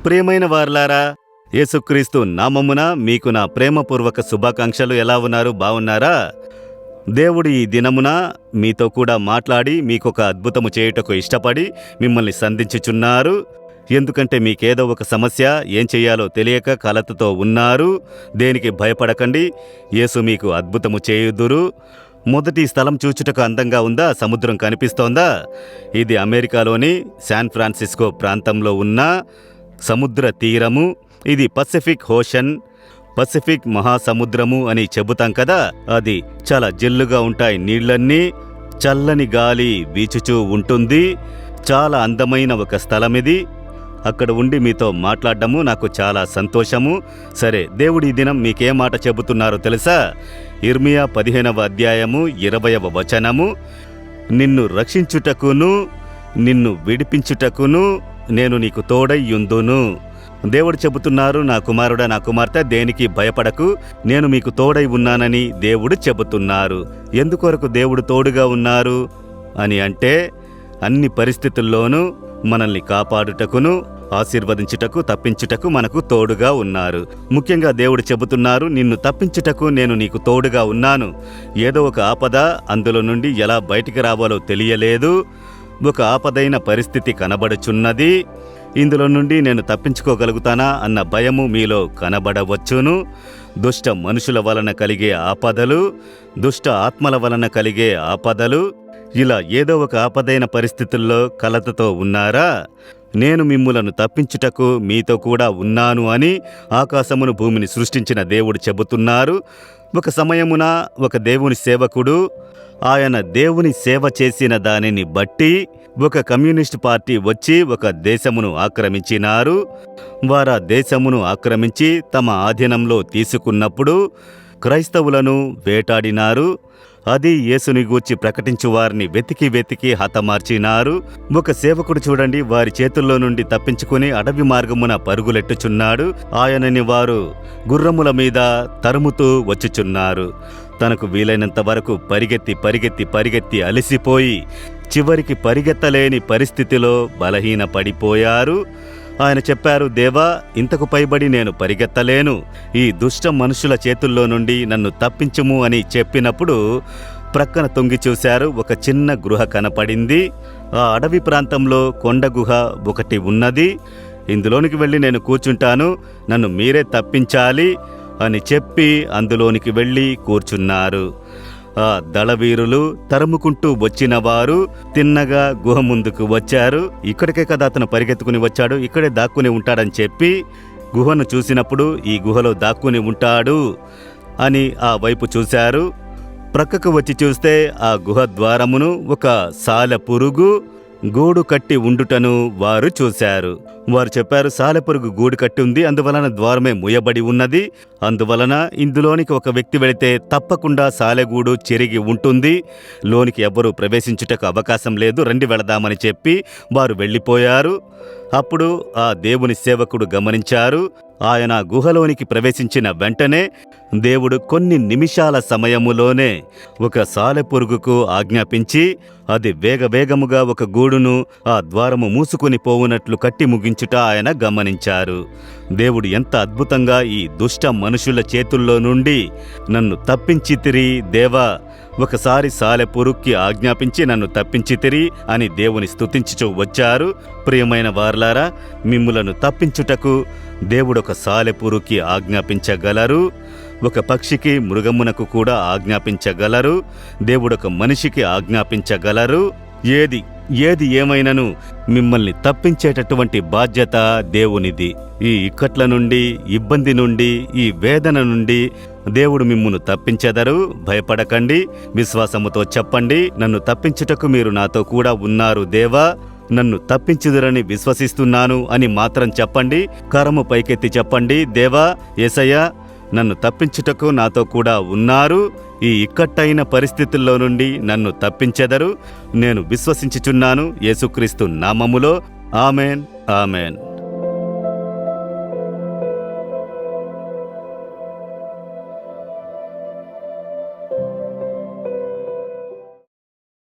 ప్రియమైన వారలారా, యేసుక్రీస్తు నామమున మీకు నా ప్రేమపూర్వక శుభాకాంక్షలు. ఎలా ఉన్నారు? బాగున్నారా? దేవుడు ఈ దినమున మీతో కూడా మాట్లాడి మీకొక అద్భుతము చేయుటకు ఇష్టపడి మిమ్మల్ని సంధించుచున్నారు. ఎందుకంటే మీకేదో ఒక సమస్య, ఏం చెయ్యాలో తెలియక కలతతో ఉన్నారు. దేనికి భయపడకండి, యేసు మీకు అద్భుతము చేయుదురు. మొదటి స్థలం చూచుటకు అందంగా ఉందా? సముద్రం కనిపిస్తోందా? ఇది అమెరికాలోని శాన్ ఫ్రాన్సిస్కో ప్రాంతంలో ఉన్న సముద్ర తీరము. ఇది పసిఫిక్ ఓషన్, పసిఫిక్ మహాసముద్రము అని చెబుతాం కదా. అది చాలా జల్లుగా ఉంటాయి నీళ్లన్నీ, చల్లని గాలి వీచుచూ ఉంటుంది. చాలా అందమైన ఒక స్థలం ఇది. అక్కడ ఉండి మీతో మాట్లాడడము నాకు చాలా సంతోషము. సరే, దేవుడు ఈ దినం మీకేం మాట చెబుతున్నారో తెలుసా? ఇర్మియా 15వ అధ్యాయము 20వ వచనము, నిన్ను రక్షించుటకును నిన్ను విడిపించుటకును నేను నీకు తోడైయుందును. దేవుడు చెబుతున్నారు, నా కుమారుడా, నా కుమార్తె, దేనికి భయపడకు, నేను మీకు తోడై ఉన్నానని దేవుడు చెబుతున్నారు. ఎందుకొరకు దేవుడు తోడుగా ఉన్నారు అని అంటే, అన్ని పరిస్థితుల్లోనూ మనల్ని కాపాడుటకును ఆశీర్వదించుటకు తప్పించుటకు మనకు తోడుగా ఉన్నారు. ముఖ్యంగా దేవుడు చెబుతున్నారు, నిన్ను తప్పించుటకు నేను నీకు తోడుగా ఉన్నాను. ఏదో ఒక ఆపద, అందులో నుండి ఎలా బయటికి రావాలో తెలియలేదు. ఒక ఆపదైన పరిస్థితి కనబడుచున్నది. ఇందులో నుండి నేను తప్పించుకోగలుగుతానా అన్న భయము మీలో కనబడవచ్చును. దుష్ట మనుషుల వలన కలిగే ఆపదలు, దుష్ట ఆత్మల వలన కలిగే ఆపదలు, ఇలా ఏదో ఒక ఆపదైన పరిస్థితుల్లో కలతతో ఉన్నారా? నేను మిమ్ములను తప్పించుటకు మీతో కూడా ఉన్నాను అని ఆకాశమును భూమిని సృష్టించిన దేవుడు చెబుతున్నారు. ఒక సమయమున ఒక దేవుని సేవకుడు ఆయన దేవుని సేవ చేసిన దానిని బట్టి ఒక కమ్యూనిస్ట్ పార్టీ వచ్చి ఒక దేశమును ఆక్రమించినారు. వారా దేశమును ఆక్రమించి తమ ఆధీనంలో తీసుకున్నప్పుడు క్రైస్తవులను వేటాడినారు. అది యేసుని గూర్చి ప్రకటించు వారిని వెతికి వెతికి హతమార్చినారు. ఒక సేవకుడు చూడండి, వారి చేతుల్లో నుండి తప్పించుకుని అడవి మార్గమున పరుగులెట్టుచున్నాడు. ఆయనని వారు గుర్రముల మీద తరుముతూ వచ్చుచున్నారు. తనకు వీలైనంత వరకు పరిగెత్తి పరిగెత్తి పరిగెత్తి అలసిపోయి చివరికి పరిగెత్తలేని పరిస్థితిలో బలహీన పడిపోయారు. ఆయన చెప్పారు, దేవా, ఇంతకు పైబడి నేను పరిగెత్తలేను, ఈ దుష్ట మనుషుల చేతుల్లో నుండి నన్ను తప్పించుము అని చెప్పినప్పుడు ప్రక్కన తొంగి చూశారు. ఒక చిన్న గృహ కనపడింది. ఆ అడవి ప్రాంతంలో కొండ గుహ ఒకటి ఉన్నది. ఇందులోనికి వెళ్ళి నేను కూర్చుంటాను, నన్ను మీరే తప్పించాలి అని చెప్పి అందులోనికి వెళ్ళి కూర్చున్నారు. ఆ దళవీరులు తరుముకుంటూ వచ్చిన వారు తిన్నగా గుహ ముందుకు వచ్చారు. ఇక్కడికే కదా అతను పరిగెత్తుకుని వచ్చాడు, ఇక్కడే దాక్కుని ఉంటాడని చెప్పి గుహను చూసినప్పుడు ఈ గుహలో దాక్కుని ఉంటాడు అని ఆ వైపు చూశారు. ప్రక్కకు వచ్చి చూస్తే ఆ గుహ ద్వారమును ఒక సాలెపురుగు గూడు కట్టి ఉండుటను వారు చూశారు. వారు చెప్పారు, సాలెపురుగు గూడు కట్టి ఉంది, అందువలన ద్వారమే ముయ్యబడి ఉన్నది. అందువలన ఇందులోనికి ఒక వ్యక్తి వెళితే తప్పకుండా సాలెగూడు చెరిగి ఉంటుంది, లోనికి ఎవ్వరూ ప్రవేశించుటకు అవకాశం లేదు, రండి వెళదామని చెప్పి వారు వెళ్ళిపోయారు. అప్పుడు ఆ దేవుని సేవకుడు గమనించారు, ఆయన గుహలోనికి ప్రవేశించిన వెంటనే దేవుడు కొన్ని నిమిషాల సమయములోనే ఒక సాలెపురుగుకు ఆజ్ఞాపించి అది వేగవేగముగా ఒక గూడును ఆ ద్వారము మూసుకుని పోవునట్లు కట్టి ముగించుట ఆయన గమనించారు. దేవుడు ఎంత అద్భుతంగా ఈ దుష్ట మనుషుల చేతుల్లో నుండి నన్ను తప్పించితిరి దేవా, ఒకసారి సాలెపురుగుకి ఆజ్ఞాపించి నన్ను తప్పించితిరి అని దేవుని స్తుతించుచూ వచ్చారు. ప్రియమైన వారలారా, మిమ్ములను తప్పించుటకు దేవుడొక సాలెపురుగుకి ఆజ్ఞాపించగలరు, ఒక పక్షికి, మృగమునకు కూడా ఆజ్ఞాపించగలరు, దేవుడొక మనిషికి ఆజ్ఞాపించగలరు. ఏది ఏమైనను మిమ్మల్ని తప్పించేటటువంటి బాధ్యత దేవునిది. ఈ ఇక్కట్ల నుండి, ఇబ్బంది నుండి, ఈ వేదన నుండి దేవుడు మిమ్మును తప్పించెదరు. భయపడకండి, విశ్వాసముతో చెప్పండి, నన్ను తప్పించుటకు మీరు నాతో కూడా ఉన్నారు దేవా, నన్ను తప్పించుదురని విశ్వసిస్తున్నాను అని మాత్రం చెప్పండి. కరము పైకెత్తి చెప్పండి, దేవా, యేసయ్యా, నన్ను తప్పించుటకు నాతో కూడా ఉన్నారు. ఈ ఇక్కట్టైన పరిస్థితుల్లో నుండి నన్ను తప్పించెదరు. నేను విశ్వసించుచున్నాను యేసుక్రీస్తు నామములో. Amen, amen.